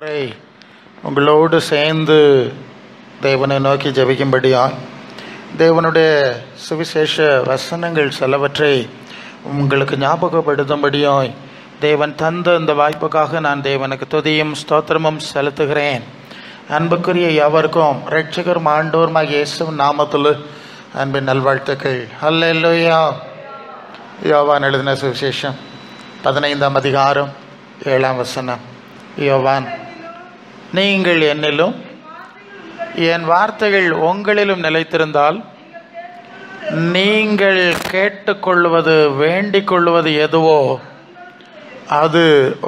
உங்களோடு சேர்ந்து தேவனை நோக்கி ஜெபிக்கும்படியாய் தேவனுடைய சுவிசேஷ வசனங்கள் சிலவற்றை உங்களுக்கு ஞாபகப்படுத்தும்படியாய் தேவன் தந்த இந்த வாய்ப்புக்காக நான் தேவனுக்கு துதியும் ஸ்தோத்திரமும் செலுத்துகிறேன். அன்புக்குரிய எவருக்கும் இரட்சகரும் ஆண்டவருமாகிய இயேசுவின் நாமத்தில் அன்பின் நல்வாழ்த்துக்கள். அல்லேலூயா. யோவான் எழுதின சுவிசேஷம் 15ஆம் அதிகாரம் 7ஆம் வசனம். யோவான், நீங்கள் என்னிலும் என் வார்த்தைகள் உங்களிலும் நிலைத்திருந்தால் நீங்கள் கேட்டுக்கொள்வது வேண்டிக் கொள்வது எதுவோ அது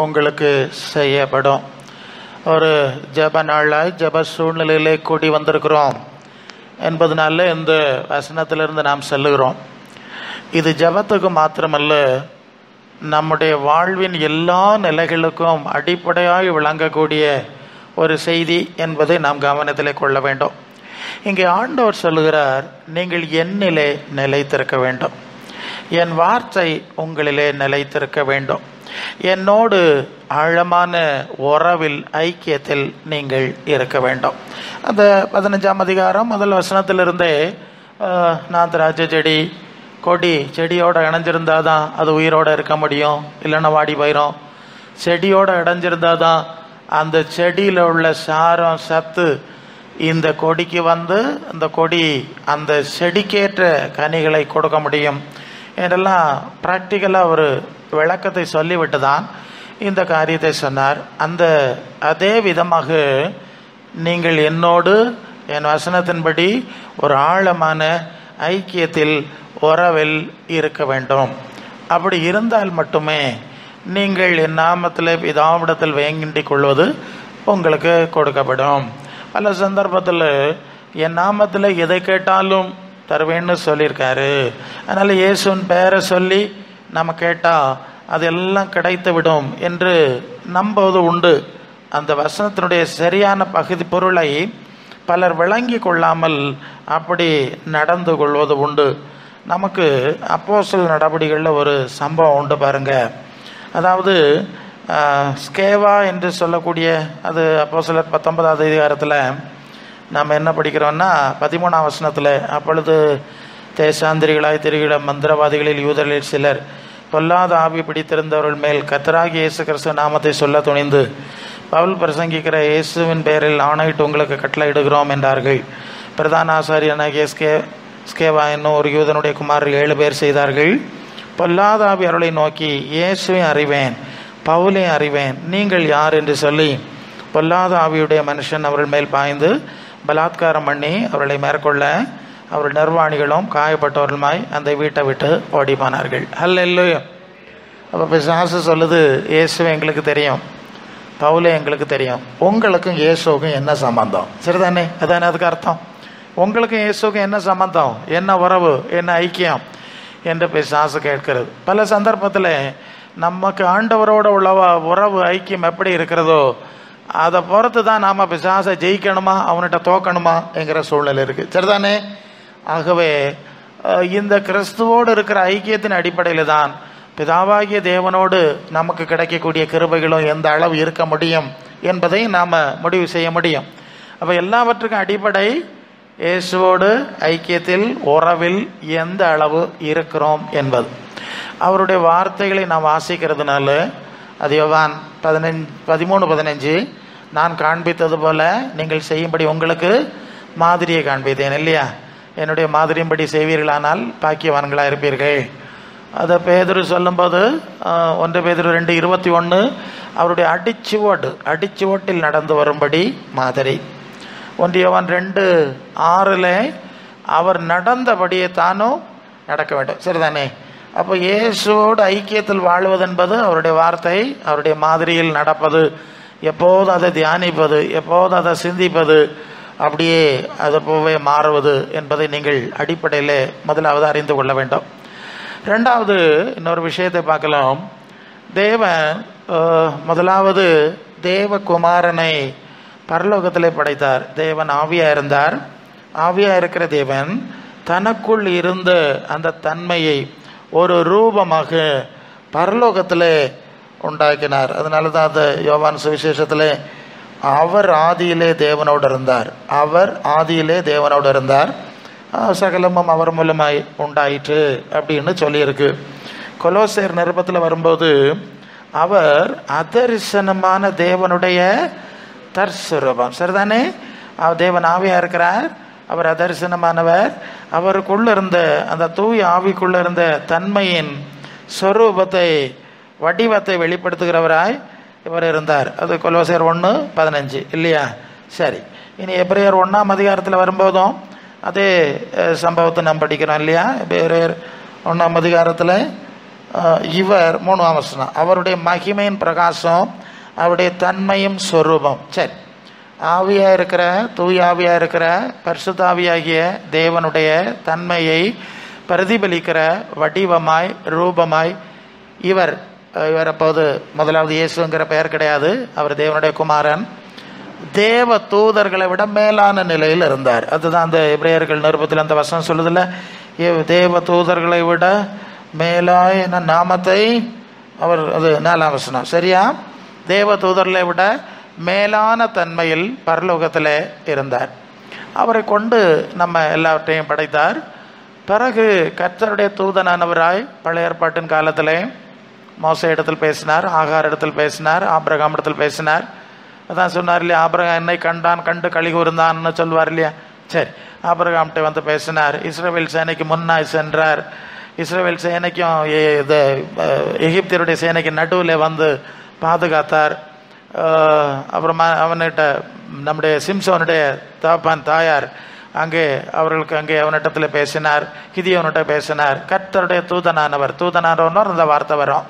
உங்களுக்கு செய்யப்படும். ஒரு ஜப நாளாய் ஜப சூழ்நிலையிலே கூடி வந்திருக்கிறோம் என்பதனால இந்த வசனத்திலிருந்து நாம் செல்லுகிறோம். இது ஜபத்துக்கு மாத்திரமல்ல, நம்முடைய வாழ்வின் எல்லா நிலைகளுக்கும் அடிப்படையாக விளங்கக்கூடிய ஒரு செய்தி என்பதை நாம் கவனத்தில் கொள்ள வேண்டும். இங்கே ஆண்டவர் சொல்லுகிறார், நீங்கள் என்னிலே நிலைத்திருக்க வேண்டும், என் வார்த்தை உங்களிலே நிலைத்திருக்க வேண்டும், என்னோடு ஆழமான உறவில் ஐக்கியத்தில் நீங்கள் இருக்க வேண்டும். அந்த 15ஆம் அதிகாரம் முதல் வசனத்திலிருந்தே நான் திராட்சை செடி கொடி செடியோடு இணைஞ்சிருந்தாதான் அது உயிரோடு இருக்க முடியும், இல்லைன்னா வாடி போயிடும். செடியோடு இணைஞ்சிருந்தாதான் அந்த செடியில் உள்ள சாரம் சத்து இந்த கொடிக்கு வந்து அந்த கொடி அந்த செடிக்கேற்ற கனிகளை கொடுக்க முடியும் என்றெல்லாம் ப்ராக்டிக்கலாக ஒரு விளக்கத்தை சொல்லிவிட்டு தான் இந்த காரியத்தை சொன்னார். அதே விதமாக நீங்கள் என்னோடு என் வசனத்தின்படி ஒரு ஆழமான ஐக்கியத்தில் உறவில் இருக்க வேண்டும். அப்படி இருந்தால் மட்டுமே நீங்கள் என் நாமத்தில் பிதாவிடத்தில் வேண்டிக் கொள்வது உங்களுக்கு கொடுக்கப்படும். பல சந்தர்ப்பத்தில் என் நாமத்தில் எதை கேட்டாலும் தருவேன்னு சொல்லியிருக்காரு. அதனால் இயேசுவின் பெயரை சொல்லி நம்ம கேட்டால் அதெல்லாம் கிடைத்து விடும் என்று நம்புவது உண்டு. அந்த வசனத்தினுடைய சரியான பகுதி பொருளை பலர் விளங்கி கொள்ளாமல் அப்படி நடந்து கொள்வது உண்டு. நமக்கு அப்போஸ்தலர் நடபடிகளில் ஒரு சம்பவம் உண்டு பாருங்க. அதாவது ஸ்கேவா என்று சொல்லக்கூடிய அது அப்போஸ்தலர் 19ஆவது அதிகாரத்தில் நாம் என்ன படிக்கிறோம்னா 13ஆம் வசனத்தில், அப்பொழுது தேசாந்திரிகளாய் திரிகிற மந்திரவாதிகளில் யூதர்களில் சிலர் பொல்லாத ஆவி பிடித்திருந்தவர்கள் மேல் கர்த்தராகிய இயேசு கிறிஸ்து நாமத்தை சொல்ல துணிந்து பவுல் பிரசங்கிக்கிற இயேசுவின் பெயரில் ஆணையிட்டு உங்களுக்கு கட்டளையிடுகிறோம் என்றார்கள். பிரதான ஆசாரியனாகிய ஸ்கேவா என்னும் ஒரு யூதனுடைய குமாரில் 7 பேர் செய்தார்கள். பொல்லாத ஆவி அவர்களை நோக்கி, இயேசுவை அறிவேன், பவுலையும் அறிவேன், நீங்கள் யார் என்று சொல்லி பொல்லாத ஆவியுடைய மனுஷன் அவர்கள் மேல் பாய்ந்து பலாத்காரம் பண்ணி அவர்களை மேற்கொள்ள அவர்கள் நிர்வாணிகளும் காயப்பட்டவர்களுமாய் அந்த வீட்டை விட்டு ஓடி போனார்கள். அல்லேலூயா. அப்போ பிசாசு சொல்லுது, இயேசுவை எங்களுக்கு தெரியும், பவுலே எங்களுக்கு தெரியும், உங்களுக்கும் இயேசுக்கும் என்ன சம்பந்தம்? சரிதானே? அதானே அதுக்கு அர்த்தம். உங்களுக்கும் இயேசுக்கும் என்ன சம்பந்தம், என்ன உறவு, என்ன ஐக்கியம் என்று பிசாசு கேட்கிறது. பல சந்தர்ப்பத்தில் நமக்கு ஆண்டவரோட உள்ள உறவு ஐக்கியம் எப்படி இருக்கிறதோ அதை பொறுத்து தான் நாம் பிசாசை ஜெயிக்கணுமா அவன்கிட்ட தோக்கணுமா என்கிற சூழ்நிலை இருக்குது. சரிதானே? ஆகவே இந்த கிறிஸ்துவோடு இருக்கிற ஐக்கியத்தின் அடிப்படையில் தான் பிதாவாகிய தேவனோடு நமக்கு கிடைக்கக்கூடிய கிருபைகளும் எந்த அளவு இருக்க முடியும் என்பதை நாம் முடிவு செய்ய முடியும். அப்போ எல்லாவற்றுக்கும் அடிப்படை இயேசுவோடு ஐக்கியத்தில் உறவில் எந்த அளவு இருக்கிறோம் என்பது. அவருடைய வார்த்தைகளை நாம் வாசிக்கிறதுனால அது யோவான் 13:15, நான் காண்பித்தது போல நீங்கள் செய்யும்படி உங்களுக்கு மாதிரியை காண்பித்தேன் இல்லையா? என்னுடைய மாதிரியின்படி செய்வீர்களானால் பாக்கியவான்களாக இருப்பீர்கள். அதை பேதுரு சொல்லும்போது 1 பேதுரு 2:21 அவருடைய அடிச்சுவட்டில் நடந்து வரும்படி மாதிரி. 1 யோவான் 2:6 அவர் நடந்தபடியே தானும் நடக்க வேண்டும். சரிதானே? அப்போ இயேசுவோடு ஐக்கியத்தில் வாழ்வது என்பது அவருடைய வார்த்தை, அவருடைய மாதிரியில் நடப்பது, எப்போதும் அதை தியானிப்பது, எப்போதும் அதை சிந்திப்பது, அப்படியே அதை போவே மாறுவது என்பதை நீங்கள் அடிப்படையில் முதலாவது அறிந்து கொள்ள வேண்டும். ரெண்டாவது இன்னொரு விஷயத்தை பார்க்கலாம். தேவன் முதலாவது தேவகுமாரனை பரலோகத்திலே படைத்தார். தேவன் ஆவியாக இருந்தார். ஆவியாக இருக்கிற தேவன் தனக்குள் இருந்த அந்த தன்மையை ஒரு ரூபமாக பரலோகத்தில் உண்டாக்கினார். அதனால தான் அந்த யோவான் சுவிசேஷத்தில் அவர் ஆதியிலே தேவனோடு இருந்தார். அவர் ஆதியிலே தேவனோடு இருந்தார், சகலமும் அவர் மூலமாய் உண்டாயிற்று அப்படின்னு சொல்லியிருக்கு. கொலோசையர் நிருபத்தில் வரும்போது அவர் அதரிசனமான தேவனுடைய தற்சுரூபம். சரிதானே? தேவன் ஆவியா இருக்கிறார், அவர் அதரிசனமானவர். அவருக்குள்ள இருந்த அந்த தூய ஆவிக்குள்ள இருந்த தன்மையின் சொரூபத்தை, வடிவத்தை வெளிப்படுத்துகிறவராய் இவர் இருந்தார். அது கொலோசையர் 1:15 இல்லையா? சரி, இனி எபிரேயர் 1ஆம் அதிகாரத்தில் வரும்போதும் அதே சம்பவத்தை நாம் படிக்கிறோம் இல்லையா? எபிரேயர் 1ஆம் அதிகாரத்தில் இவர் 3ஆம் வசனம், அவருடைய மகிமையின் பிரகாசம், அவருடைய தன்மையும் சொரூபம். சரி, ஆவியா இருக்கிற, தூய ஆவியா இருக்கிற பரிசுத்தாவியாகிய தேவனுடைய தன்மையை பிரதிபலிக்கிற வடிவமாய், ரூபமாய் இவர் அப்போது முதலாவது இயேசுங்கிற பெயர் கிடையாது, அவர் தேவனுடைய குமாரன். தேவ தூதர்களை விட மேலான நிலையில் இருந்தார். அதுதான் அந்த எபிரேயர்கள் நிருபத்தில் அந்த வசனம் சொல்லுதில்ல, தேவ தூதர்களை விட மேலான நாமத்தை அவர், அது 4ஆம் வசனம் சரியா? தேவ தூதர்களை விட மேலான தன்மையில் பரலோகத்தில் இருந்தார். அவரை கொண்டு நம்ம எல்லாவற்றையும் படைத்தார். பிறகு கர்த்தருடைய தூதனானவராய் பழைய ஏற்பாட்டின் காலத்தில் மோசே இடத்தில் பேசினார், ஆகார் இடத்தில் பேசினார், ஆபிரகாம் இடத்தில் பேசினார். அதான் சொன்னார் இல்லையா, ஆபிரகாம் என்னை கண்டான், கண்டு களி கூர்ந்தான்னு சொல்லுவார் இல்லையா? சரி, ஆபிரகாம்கிட்ட வந்து பேசினார். இஸ்ரவேல் சேனைக்கு முன்னாய் சென்றார். இஸ்ரவேல் சேனைக்கும் எகிப்தியருடைய சேனைக்கு நடுவில் வந்து பாதுகாத்தார். அப்புறமா அவன்கிட்ட நம்முடைய சிம்சோனுடைய தகப்பன் தாயார் அங்கே அவர்களுக்கு அங்கே அவனிடத்தில் பேசினார், கிதியோனிட்ட பேசினார். கர்த்தருடைய தூதனானவர் அந்த வார்த்தை வரும்.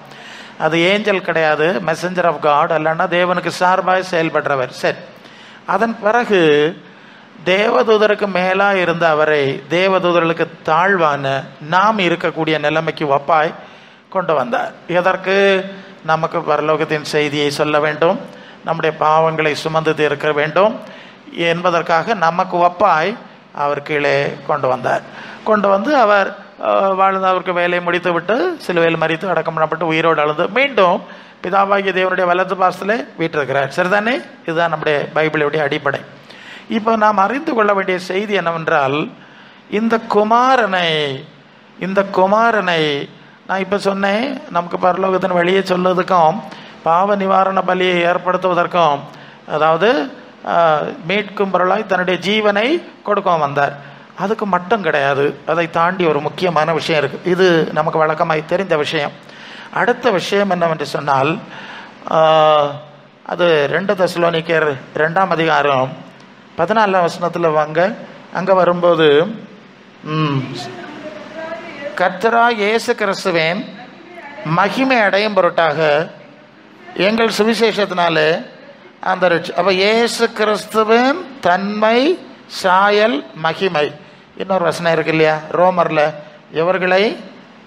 அது ஏஞ்சல் கிடையாது, மெசஞ்சர் ஆஃப் காட், அல்லன்னா தேவனுக்கு சார்பாய் செயல்படுறவர். சரி, அதன் பிறகு தேவதூதருக்கு மேலாக இருந்த அவரை தேவதூதர்களுக்கு தாழ்வான நாம் இருக்கக்கூடிய நிலைமைக்கு ஒப்பாய் கொண்டு வந்தார். எதற்கு? நமக்கு பரலோகத்தின் செய்தியை சொல்ல வேண்டும், நம்முடைய பாவங்களை சுமந்து தீர்க்க வேண்டும் என்பதற்காக நமக்கு ஒப்பாய் அவர் கீழே கொண்டு வந்தார். கொண்டு வந்து அவர் வாழ்ந்து அவருக்கு வேலையை முடித்து விட்டு சிலுவையில் மரித்து அடக்கம் பண்ணப்பட்டு உயிரோடு அழுது மீண்டும் பிதாவாகிய தேவனுடைய வலது பாசத்திலே வீற்றிருக்கிறார். சரிதானே? இதுதான் நம்முடைய பைபிளுடைய அடிப்படை. இப்போ நாம் அறிந்து கொள்ள வேண்டிய செய்தி என்னவென்றால், இந்த குமாரனை நான் இப்போ சொன்னேன், நமக்கு பரலோகத்தின் வழியை சொல்வதற்கும் பாவ நிவாரண பலியை ஏற்படுத்துவதற்கும், அதாவது மீட்கும் பொருளாய் தன்னுடைய ஜீவனை கொடுக்கவும் வந்தார். அதுக்கு மட்டும் கிடையாது, அதை தாண்டி ஒரு முக்கியமான விஷயம் இருக்குது. இது நமக்கு வழக்கமாய் தெரிந்த விஷயம். அடுத்த விஷயம் என்னவென்று சொன்னால், அது 2 தெசலோனிக்கேயர் 2ஆம் அதிகாரம் 14ஆம் வசனத்தில் வாங்க. அங்கே வரும்போது கர்த்தராகிய இயேசு கிறிஸ்துவின் மகிமை அடையும் பொருட்டாக எங்கள் சுவிசேஷத்தினால அந்த அப்போ இயேசு கிறிஸ்துவின் தன்மை, சாயல், மகிமை. இன்னொரு வசனம் இருக்கு இல்லையா ரோமரில், எவர்களை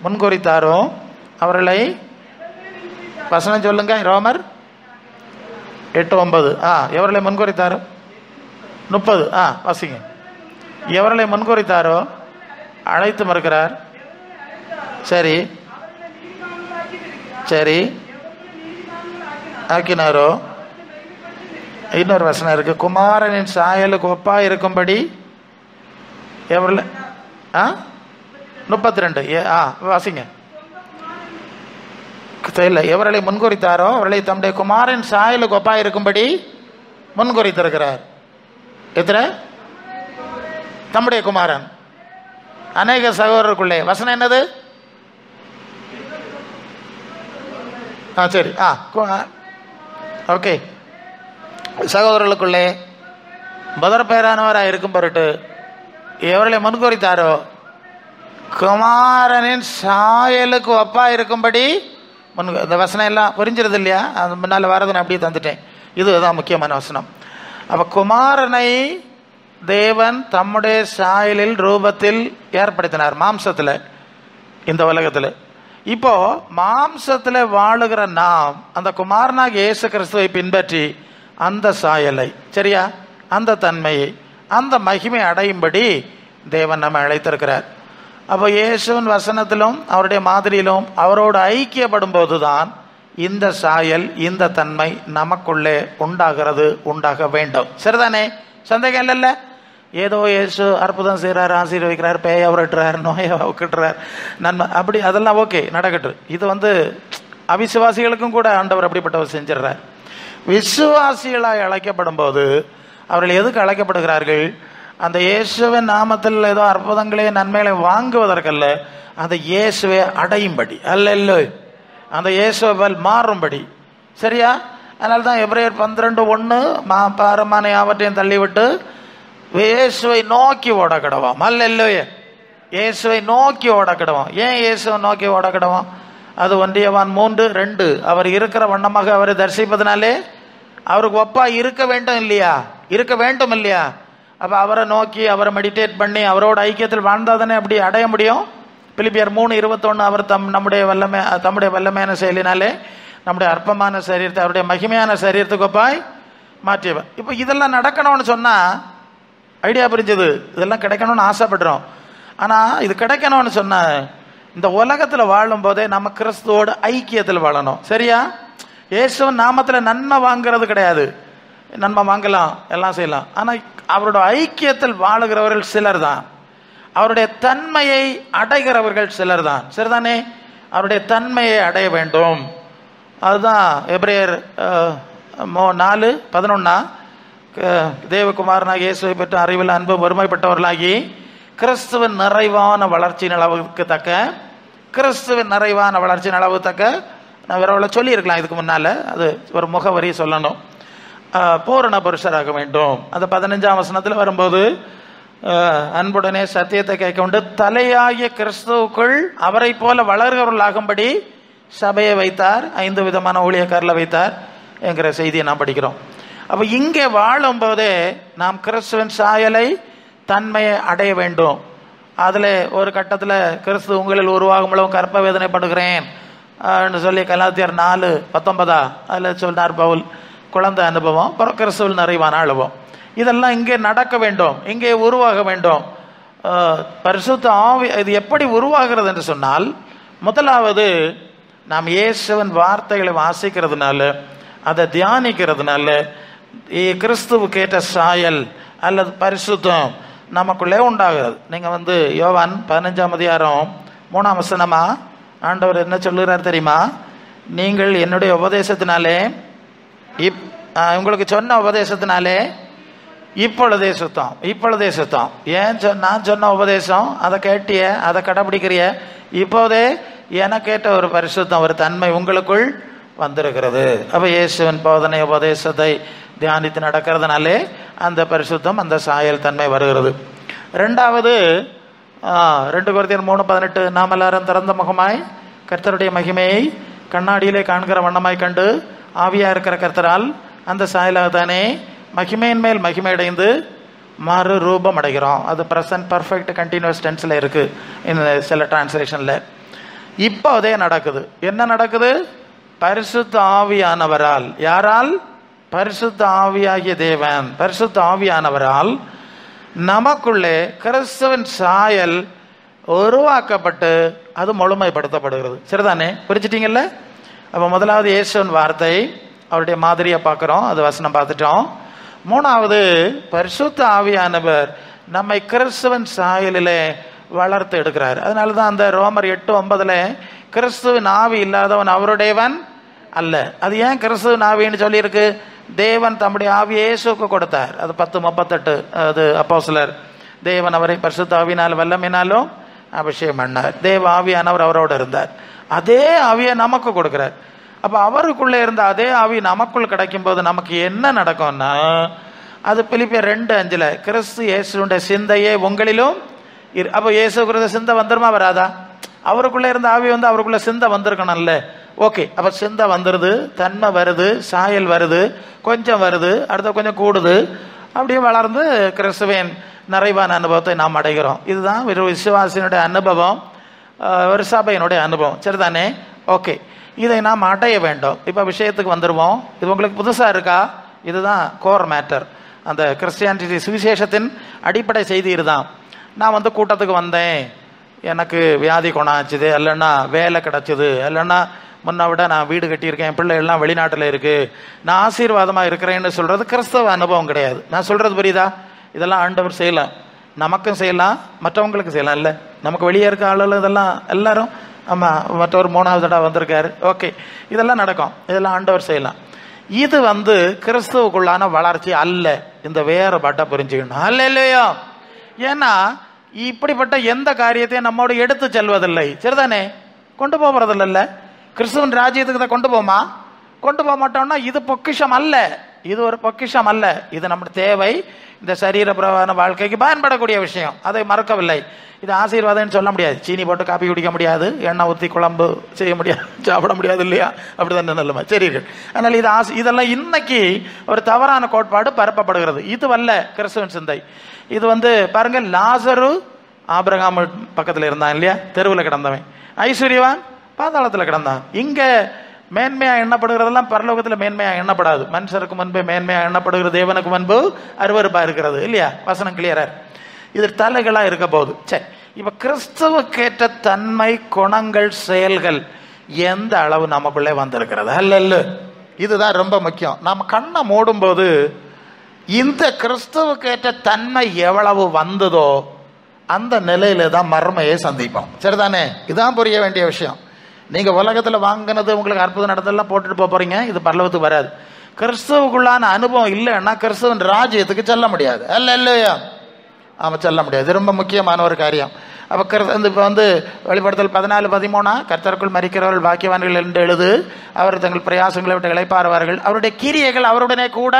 முன்குறித்தாரோ அவர்களை, வசனம் சொல்லுங்க, ரோமர் 8:9. எவர்களை முன்குறித்தாரோ 30. வாசிங்க. எவர்களை முன்குறித்தாரோ அழைத்தும் இருக்கிறார். சரி சரி, ஆக்கினாரோ. இன்னொரு வசனம் இருக்கு, குமாரனின் சாயலுக்கு ஒப்பா இருக்கும்படி எவர்ல 32. வாசிங்க. இல்லை, எவர்களை முன்குறித்தாரோ அவர்களை தம்முடைய குமாரன் சாயலுக்கு ஒப்பா இருக்கும்படி முன்குறித்திருக்கிறார். எத்தனை? தம்முடைய குமாரன். அநேக சகோதரருக்குள்ளே வசனம் என்னது? சரி, ஓகே. சகோதரர்களுக்குள்ளே முதற் பேரானவராக இருக்கும் பொருட்டு எவர்களை முன்குறித்தாரோ குமாரனின் சாயலுக்கு ஒப்பா இருக்கும்படி இந்த வசனம் எல்லாம் புரிஞ்சிருது இல்லையா? அது முன்னால் வரதை நான் அப்படியே தந்துட்டேன். இதுதான் முக்கியமான வசனம். அப்போ குமாரனை தேவன் தம்முடைய சாயலில் ரூபத்தில் ஏற்படுத்தினார் மாம்சத்தில், இந்த உலகத்தில். இப்போ மாம்சத்தில் வாழுகிற நாம் அந்த குமாரனாக இயேசு கிறிஸ்துவை பின்பற்றி அந்த சாயலை, சரியா, அந்த தன்மையை, அந்த மகிமை அடையும்படி தேவன் நம்ம அழைத்திருக்கிறார். அப்போ இயேசுவின் வசனத்திலும் அவருடைய மாதிரியிலும் அவரோடு ஐக்கியப்படும் போது தான் இந்த சாயல், இந்த தன்மை நமக்குள்ளே உண்டாக வேண்டும். சரிதானே? சந்தேகம் இல்லைல்ல? ஏதோ இயேசு அற்புதம் செய்கிறார், ஆசீர்வதிக்கிறார், பேயை விரட்டுறார், நோயை விட்டுறார், நன்மை அப்படி அதெல்லாம் ஓகே நடக்கட்டு. இது அவிசுவாசிகளுக்கும் கூட ஆண்டவர் அப்படிப்பட்டவர் செஞ்சிடறார். விசுவாசிகளாய் அழைக்கப்படும் போது அவர்கள் எதுக்கு அழைக்கப்படுகிறார்கள்? அந்த இயேசுவின் நாமத்தில் ஏதோ அற்புதங்களே நன்மைகளை வாங்குவதற்கல்ல, அந்த இயேசுவை அடையும்படி, அல்ல அந்த இயேசுவை மாறும்படி. சரியா? அதனால தான் எபிரேயர் 12:1 பாரமான யாவற்றையும் தள்ளிவிட்டு இயேசுவை நோக்கி ஓட கிடவோம். அல்ல இயேசுவை நோக்கி ஓட கிடவோம். ஏன் இயேசுவை நோக்கி ஓட கிடவோம்? அது 1 யோவான் 3:2 அவர் இருக்கிற வண்ணமாக அவரை தரிசிப்பதனாலே அவருக்கு ஒப்பா இருக்க வேண்டும் இல்லையா? அப்போ அவரை நோக்கி அவரை மெடிடேட் பண்ணி அவரோட ஐக்கியத்தில் வாழ்ந்தாதானே அப்படி அடைய முடியும். பிலிப்பியர் 3:21 அவர் தம்முடைய வல்லமையான செயலினாலே நம்முடைய அற்பமான சரீரத்தை அவருடைய மகிமையான சரீரத்துக்கு ஒப்பாய் மாற்றியவர். இப்போ இதெல்லாம் நடக்கணும்னு சொன்னால் ஐடியா புரிஞ்சது, இதெல்லாம் கிடைக்கணும்னு ஆசைப்படுறோம். ஆனால் இது கிடைக்கணும்னு சொன்னால் இந்த உலகத்தில் வாழும் போதே நம்ம கிறிஸ்துவோட ஐக்கியத்தில் வாழணும். சரியா? இயேசுவின் நாமத்தில் நன்மை வாங்குறது கிடையாது. நன்மை வாங்கலாம், எல்லாம் செய்யலாம். ஆனால் அவரோட ஐக்கியத்தில் வாழுகிறவர்கள் சிலர் தான். அவருடைய தன்மையை அடைகிறவர்கள் சிலர் தான். சரிதானே? அவருடைய தன்மையை அடைய வேண்டும். அதுதான் எபிரேயர் 4:11 தேவகுமாரனாக இயேசுவை பெற்ற அறிவில் அன்பு ஒருமைப்பட்டவர்களாகி கிறிஸ்துவின் நிறைவான வளர்ச்சியின் அளவுக்கு தக்க நான் விரைவில் சொல்லியிருக்கலாம் இதுக்கு முன்னால். அது ஒரு முகவரி சொல்லணும். பூரண புருஷராக வேண்டும். அந்த 15ஆம் வசனத்தில் வரும்போது அன்புடனே சத்தியத்தை கேட்க கொண்டு தலையாகிய கிறிஸ்துவுக்குள் அவரை போல வளர்கிறவர்களாகும்படி சபையை வைத்தார், 5 விதமான ஊழியக்காரில் வைத்தார் என்கிற செய்தியை நாம் படிக்கிறோம். அப்போ இங்கே வாழும்போதே நாம் கிறிஸ்துவின் சாயலை தன்மையை அடைய வேண்டும். அதில் ஒரு கட்டத்தில் கிறிஸ்து உங்களில் உருவாகும்பளவும் கற்ப வேதனைப்படுகிறேன் சொல்லி கலாத்தியர் 4:19 அதில் சொன்னார் பவுல். குழந்தை அனுபவம், அப்புறம் கிறிஸ்துவில் நிறைவான அனுபவம். இதெல்லாம் இங்கே நடக்க வேண்டும், இங்கே உருவாக வேண்டும். பரிசுத்த ஆவி இது எப்படி உருவாகிறது என்று சொன்னால், முதலாவது நாம் இயேசுவின் வார்த்தைகளை வாசிக்கிறதுனால, அதை தியானிக்கிறதுனால கிறிஸ்துவுக்கு ஏற்ற சாயல் அல்லது பரிசுத்தம் நமக்குள்ளே உண்டாகிறது. நீங்கள் யோவான் 15ஆம் அதிகாரம் 3ஆம் வசனமா ஆண்டவர் என்ன சொல்லுகிறார் தெரியுமா? நீங்கள் என்னுடைய உபதேசத்தினாலே உங்களுக்கு சொன்ன உபதேசத்தினாலே இப்பொழுதே சுத்தம். ஏன் நான் சொன்ன உபதேசம் அதை கேட்டிய, அதை கடைபிடிக்கிறிய, இப்போதே எனக்கேற்ற ஒரு பரிசுத்தம், ஒரு தன்மை உங்களுக்குள் வந்திருக்கிறது. அப்போ இயேசுவின் போதனை உபதேசத்தை தியானித்து நடக்கிறதுனாலே அந்த பரிசுத்தம், அந்த சாயல் தன்மை வருகிறது. ரெண்டாவது 2 கொரிந்தியர் 3:18 நாம் எல்லாரும் திறந்த முகமாய் கர்த்தருடைய மகிமையை கண்ணாடியிலே காண்கிற வண்ணமாய் கண்டு ஆவியா இருக்கிற கர்த்தரால் அந்த சாயலாக தானே மகிமையின் மேல் மகிமை அடைந்து மறு ரூபம் அடைகிறோம். அது ப்ரெசன்ட் பர்ஃபெக்ட் கண்டினியூஸ் டென்ஸில் இருக்குது இந்த சில டிரான்ஸ்லேஷனில். இப்போ அதே நடக்குது. என்ன நடக்குது? பரிசுத்த ஆவியானவரால். யாரால்? பரிசுத்த ஆவியாகிய தேவன், பரிசுத்த ஆவியானவரால் நமக்குள்ளே கிறிஸ்துவின் சாயல் உருவாக்கப்பட்டு அது முழுமைப்படுத்தப்படுகிறது. சரிதானே? புரிஞ்சிட்டீங்கல்ல? அப்போ முதலாவது இயேசுவின் வார்த்தை, அவருடைய மாதிரியை பார்க்குறோம், அது வசனம் பார்த்துட்டோம். மூணாவது பரிசுத்த ஆவியானவர் நம்மை கிறிஸ்துவின் சாயலிலே வளர்த்து எடுக்கிறார். அதனால தான் அந்த ரோமர் 8:9 கிறிஸ்துவின் ஆவி இல்லாதவன் அவருடையவன் அல்ல. அது ஏன் கிறிஸ்துவின் ஆவின்னு சொல்லியிருக்கு? தேவன் தம்முடைய ஆவியை இயேசுவுக்கு கொடுத்தார். அது 10:38 அது அப்போஸ்தலர். தேவன் அவரை பரிசுத்த ஆவியினால் வல்லமையினாலும் அபிஷேகம் பண்ணார். தேவ ஆவியானவர் அவரோடு இருந்தார். அதே ஆவியை நமக்கு கொடுக்கிறார். அப்போ அவருக்குள்ளே இருந்த அதே ஆவி நமக்குள் கிடைக்கும் போது நமக்கு என்ன நடக்கும்னா, அது பிலிப்பியர் 2:5 கிறிஸ்து இயேசுடைய சிந்தையே உங்களிலும். அப்போ இயேசு கிறிஸ்து சிந்தை வந்துருமா வராதா? அவருக்குள்ளே இருந்த ஆவி அவருக்குள்ள சிந்தை வந்திருக்கணும்ல. ஓகே, அப்போ சிந்தை வந்துடுது, தன்மை வருது, சாயல் வருது, கொஞ்சம் வருது, அடுத்த கொஞ்சம் கூடுது, அப்படியே வளர்ந்து கிறிஸ்துவின் நிறைவான அனுபவத்தை நாம் அடைகிறோம். இதுதான் ஒரு விசுவாசியினுடைய அனுபவம், ஒரு சபையினுடைய அனுபவம். சரிதானே? ஓகே, இதை நாம் அடைய வேண்டும். இப்போ விஷயத்துக்கு வந்துடுவோம். இது உங்களுக்கு புதுசாக இருக்கா? இதுதான் கோர் மேட்டர். அந்த கிறிஸ்டியானிட்டி சுவிசேஷத்தின் அடிப்படை செய்தி இதுதான். நான் கூட்டத்துக்கு வந்தேன், எனக்கு வியாதி குணாச்சுது, இல்லைன்னா வேலை கிடச்சிது, இல்லைன்னா முன்ன விட நான் வீடு கட்டியிருக்கேன், என் பிள்ளை எல்லாம் வெளிநாட்டில் இருக்குது, நான் ஆசீர்வாதமாக இருக்கிறேன்னு சொல்கிறது கிறிஸ்தவ அனுபவம் கிடையாது. நான் சொல்கிறது புரியுதா? இதெல்லாம் ஆண்டவர் செய்யலாம், நமக்கும் செய்யலாம், மற்றவங்களுக்கும் செய்யலாம். இல்லை, நமக்கு வெளியே இருக்க ஆளுகள் இதெல்லாம் எல்லாரும், ஆமாம், மற்றவர் 3வது தடவை வந்திருக்காரு, ஓகே, இதெல்லாம் நடக்கும், இதெல்லாம் ஆண்டவர் செய்யலாம். இது கிறிஸ்துவுக்குள்ளான வளர்ச்சி அல்ல. இந்த வேறுபாட்டை புரிஞ்சுக்கணும். அல்ல இல்லையோ? ஏன்னா இப்படிப்பட்ட எந்த காரியத்தையும் நம்மோடு எடுத்து செல்வதில்லை, சரிதானே? கொண்டு போகிறதில்ல. கிறிஸ்துவன் ராஜ்யத்துக்கு தான் கொண்டு போமா? கொண்டு போக மாட்டோம்னா இது பொக்கிஷம் அல்ல, இது ஒரு பொக்கிஷம் அல்ல. இது நம்ம தேவை, இந்த சரீர பிரவான வாழ்க்கைக்கு பயன்படக்கூடிய விஷயம், அதை மறக்கவில்லை. இது ஆசீர்வாதம்னு சொல்ல முடியாது. சீனி போட்டு காப்பி குடிக்க முடியாது, எண்ணெய் ஊற்றி குழம்பு செய்ய முடியாது, சாப்பிட முடியாது, இல்லையா? அப்படிதான் நல்லமா சரீர்கள். அதனால் இது இதெல்லாம் இன்னைக்கு ஒரு தவறான கோட்பாடு பரப்பப்படுகிறது. இது வல்ல கிறிஸ்துவன் சிந்தை. இது பாருங்க, லாசரு ஆபிரகாம் பக்கத்தில் இருந்தான், இல்லையா? தெருவில் கிடந்தவன். ஐஸ்வர்யவான் பாதாளத்தில் கிடந்தான். இங்கே மேன்மையாக எண்ணப்படுகிறதெல்லாம் பரலோகத்தில் மேன்மையாக எண்ணப்படாது. மனுஷருக்கு முன்பே மேன்மையாக எண்ணப்படுகிறது, தேவனுக்கு முன்பு அருவருப்பாக இருக்கிறது, இல்லையா? வசனம் கிளியரா. இது தலைகளாக இருக்க போகுது. சரி, இப்போ கிறிஸ்துவுக்கேற்ற தன்மை, குணங்கள், செயல்கள் எந்த அளவு நமக்குள்ளே வந்திருக்கிறது? அல்ல, இதுதான் ரொம்ப முக்கியம். நாம் கண்ணை மூடும்போது இந்த கிறிஸ்துவுக்கேற்ற தன்மை எவ்வளவு வந்ததோ அந்த நிலையில தான் மர்மையை சந்திப்போம், சரிதானே? இதுதான் புரிய வேண்டிய விஷயம். நீங்க உலகத்துல வாங்கினது, உங்களுக்கு அற்புதம் நடந்ததெல்லாம் போட்டுட்டு போறீங்க, இது பரலோகத்துக்கு வராது. கிறிஸ்துவுக்குள்ளான அனுபவம் இல்லைன்னா கிறிஸ்துவன் ராஜ்யத்துக்கு செல்ல முடியாது. அல்ல இல்லையா? ஆமாம், செல்ல முடியாது. இது ரொம்ப முக்கியமான ஒரு காரியம். அப்போ இப்போ வெளிப்படுத்தல் 14:13 கர்த்தருக்குள் மரிக்கிறவர்கள் பாக்கியவான்கள் என்று எழுது, அவர் தங்கள் பிரயாசங்களை விட்டு இளைப்பாறுவார்கள், அவருடைய கிரியைகள் அவருடனே கூட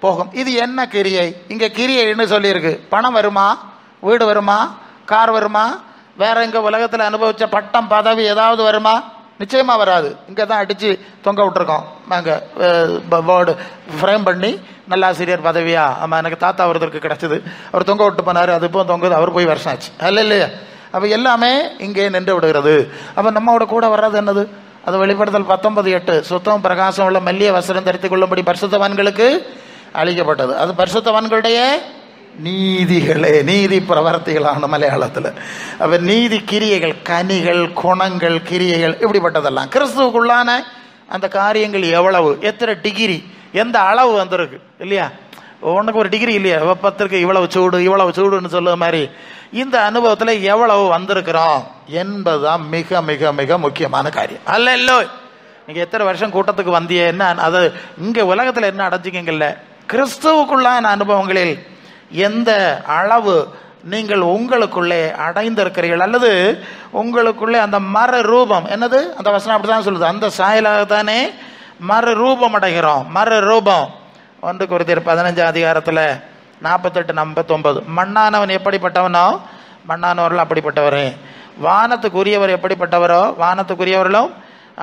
போகும். இது என்ன கிரியை? இங்கே கிரியைன்னு சொல்லியிருக்கு. பணம் வருமா? வீடு வருமா? கார் வருமா? வேற எங்க உலகத்தில் அனுபவிச்ச பட்டம், பதவி ஏதாவது வருமா? நிச்சயமா வராது. இங்கே தான் அடித்து தொங்க விட்டுருக்கோம் நாங்கள், போர்டு ஃப்ரேம் பண்ணி நல்லாசிரியர் பதவியா, ஆமாம், எனக்கு தாத்தா ஒருத்தருக்கு கிடச்சிது, அவர் தொங்க விட்டு போனார், அது இப்போ தொங்குது, அவர் போய் வருஷம் ஆச்சு, அல்ல இல்லையா? அப்போ எல்லாமே இங்கே நின்று விடுகிறது. அப்போ நம்மோட கூட வர்றது என்னது? அது வெளிப்படுத்தல் 19:8 சுத்தம் பிரகாசம் உள்ள மெல்லிய வஸ்திரம் தரித்துக் கொள்ளும்படி பரிசுத்தவான்களுக்கு அளிக்கப்பட்டது. அது பரிசுத்தவான்களுடைய நீதிகளே, நீதி பிரவர்த்திகளான மலையாளத்தில். அப்போ நீதி கிரியைகள், கனிகள், குணங்கள், கிரியைகள், இப்படிப்பட்டதெல்லாம் கிறிஸ்துவுக்குள்ளான அந்த காரியங்கள் எவ்வளவு, எத்தனை டிகிரி, எந்த அளவு வந்திருக்கு, இல்லையா? ஒன்றுக்கு ஒரு டிகிரி இல்லையா? வெப்பத்திற்கு இவ்வளவு சூடு, இவ்வளவு சூடுன்னு சொல்லுற மாதிரி இந்த அனுபவத்தில் எவ்வளவு வந்திருக்கிறோம் என்பதுதான் மிக மிக மிக முக்கியமான காரியம். அல்ல இல்லோ? நீங்கள் எத்தனை வருஷம் கூட்டத்துக்கு வந்திய என்ன, அது இங்கே உலகத்தில் என்ன அடைஞ்சிக்கல, கிறிஸ்துவுக்குள்ளான அனுபவங்களில் எந்த அளவு நீங்கள் உங்களுக்குள்ளே அடைந்திருக்கிறீர்கள், அல்லது உங்களுக்குள்ளே அந்த மர ரூபம் என்னது, அந்த வசனம் அப்படிதான் சொல்லுது, அந்த சாயலாகத்தானே மர ரூபம் அடைகிறோம். மர ரூபம் 1 கொரிந்தியர் 15 48-49 மண்ணானவன் எப்படிப்பட்டவனோ மண்ணானவர்கள் அப்படிப்பட்டவரே, வானத்துக்குரியவர் எப்படிப்பட்டவரோ வானத்துக்குரியவர்களும்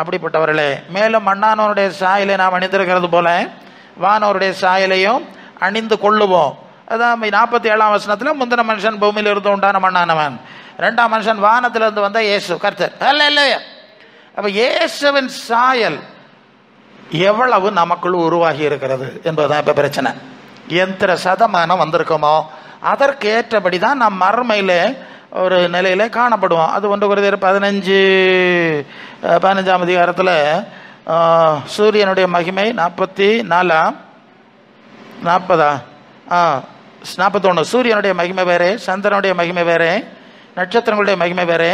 அப்படிப்பட்டவர்களே, மேலும் மண்ணானவருடைய சாயலை நாம் அணிந்திருக்கிறது போல வானவருடைய சாயலையும் அணிந்து கொள்ளுவோம். அதான் 47ஆம் வசனத்தில் முந்தின மனுஷன் பூமியில் இருந்து உண்டான மண்ணானவன், 2ஆம் மனுஷன் வானத்திலிருந்து வந்த இயேசு கர்த்தர். அல்ல இல்லையா? அப்ப இயேசுவின் சாயல் எவ்வளவு நமக்குள் உருவாகி இருக்கிறது என்பதுதான் இப்ப பிரச்சனை. எத்தனை சதமானம் வந்திருக்கோமோ அதற்கு ஏற்றபடி தான் நாம் மறுமையில ஒரு நிலையில காணப்படுவோம். அது 1 கொரிந்தியர் 15ஆம் அதிகாரத்தில் சூரியனுடைய மகிமை 41 சூரியனுடைய மகிமை வேறே, சந்திரனுடைய மகிமை வேறே, நட்சத்திரங்களுடைய மகிமை வேறே.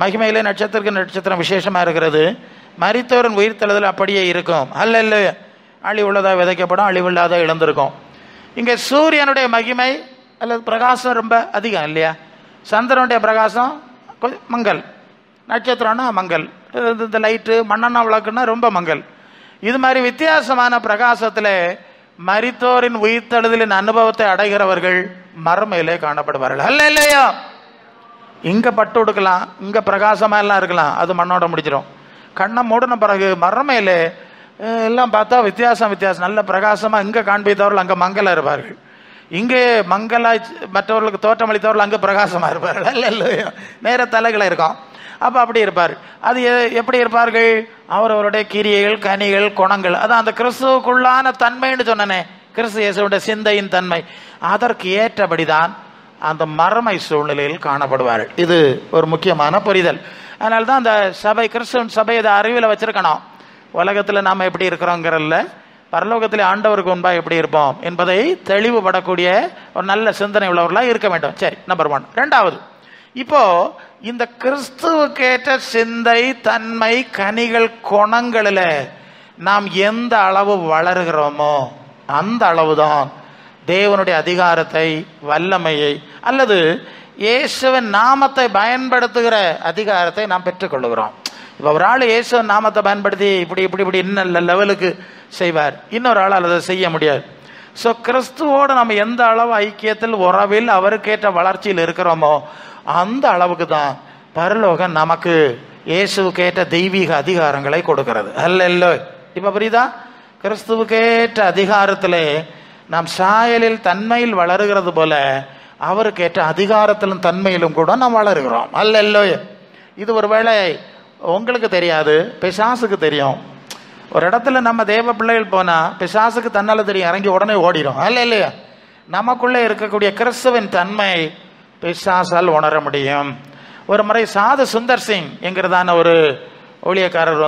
மகிமையிலே நட்சத்திரக்கு நட்சத்திரம் விசேஷமா இருக்கிறது. மரித்தோரின் உயிர்த்தெழுதல் அப்படியே இருக்கும். அல்ல இல்லை, அழிவுள்ளதா விதைக்கப்படும், அழிவில்லாத இழந்திருக்கும். இங்கே சூரியனுடைய மகிமை அல்லது பிரகாசம் ரொம்ப அதிகம் இல்லையா? சந்திரனுடைய பிரகாசம் மங்கல், நட்சத்திரம்னா மங்கல், இந்த லைட்டு மண்ணெண்ணா விளக்குன்னா ரொம்ப மங்கல். இது மாதிரி வித்தியாசமான பிரகாசத்தில் மரித்தோரின் உயிர்த்தெழுதலின் அனுபவத்தை அடைகிறவர்கள் மறுமையிலே காணப்படுவார்கள். அல்ல இல்லையா? இங்க பட்டு கொடுக்கலாம், இங்க பிரகாசமா எல்லாம் இருக்கலாம், அது மண்ணோட முடிச்சிடும். கண்ணை மூடின பிறகு மறுமையிலே எல்லாம் பார்த்தா வித்தியாசம் நல்ல பிரகாசமா இங்க காண்பித்தவர்கள் அங்க மங்கலா இருப்பார்கள், இங்கே மங்கலாய் மற்றவர்களுக்கு தோற்றமளித்தவர்கள் அங்கே பிரகாசமா இருப்பார்கள். அல்ல இல்லையா? நேர தலைகளை இருக்கும். அப்போ அப்படி இருப்பார். அது எப்படி இருப்பார்கள்? அவரவருடைய கிரியைகள், கனிகள், குணங்கள், அதான் அந்த கிறிஸ்துவுக்குள்ளான தன்மைன்னு சொன்னனே, கிறிஸ்து இயேசுவுடைய சிந்தையின் தன்மை, அதற்கு ஏற்றபடிதான் அந்த மறுமை சூழ்நிலையில் காணப்படுவார்கள். இது ஒரு முக்கியமான புரிதல். அதனால தான் அந்த சபை, கிறிஸ்துவன் சபை இதை அறிவில் வச்சிருக்கணும். உலகத்தில் நாம் எப்படி இருக்கிறோங்கிறல்ல, பரலோகத்தில் ஆண்டவருக்கு முன்பாக எப்படி இருப்போம் என்பதை தெளிவுபடக்கூடிய ஒரு நல்ல சிந்தனை உள்ளவர்களாக இருக்க வேண்டும். சரி, நம்பர் 1. 2வது, இப்போ இந்த கிறிஸ்துவுக்கேற்ற சிந்தை, தன்மை, கனிகள், குணங்களில் நாம் எந்த அளவு வளருகிறோமோ அந்த அளவுதான் தேவனுடைய அதிகாரத்தை, வல்லமையை அல்லது இயேசுவின் நாமத்தை பயன்படுத்துகிற அதிகாரத்தை நாம் பெற்றுக்கொள்ளுகிறோம். இப்போ ஒரு ஆள் இயேசுவின் நாமத்தை பயன்படுத்தி இப்படி இப்படி இப்படி இன்னும் லெவலுக்கு செய்வார், இன்னொரு ஆள் அதை செய்ய முடியாது. ஸோ கிறிஸ்துவோடு நம்ம எந்த அளவு ஐக்கியத்தில், உறவில், அவருக்கேற்ற வளர்ச்சியில் இருக்கிறோமோ அந்த அளவுக்கு தான் பரலோகம் நமக்கு இயேசுக்கேற்ற தெய்வீக அதிகாரங்களை கொடுக்கிறது. அல்ல, இப்போ புரியுதா? கிறிஸ்துவுக்கேற்ற அதிகாரத்திலே நாம் சாயலில், தன்மையில் வளருகிறது போல அவருக்கேற்ற அதிகாரத்திலும் தன்மையிலும் கூட நாம் வளருகிறோம். அல்ல, இது ஒருவேளை உங்களுக்கு தெரியாது, பிசாசுக்கு தெரியும். ஒரு இடத்துல நம்ம தேவ பிள்ளைகள் போனால் பிசாசுக்கு தன்னால் தெரியும், இறங்கி உடனே ஓடிடும். இல்லையா? நமக்குள்ளே இருக்கக்கூடிய கிறிஸ்துவின் தன்மை பிசாசால் உணர முடியும். ஒரு முறை சாது சுந்தர் சிங் என்கிறதான ஒரு ஊழியக்காரர்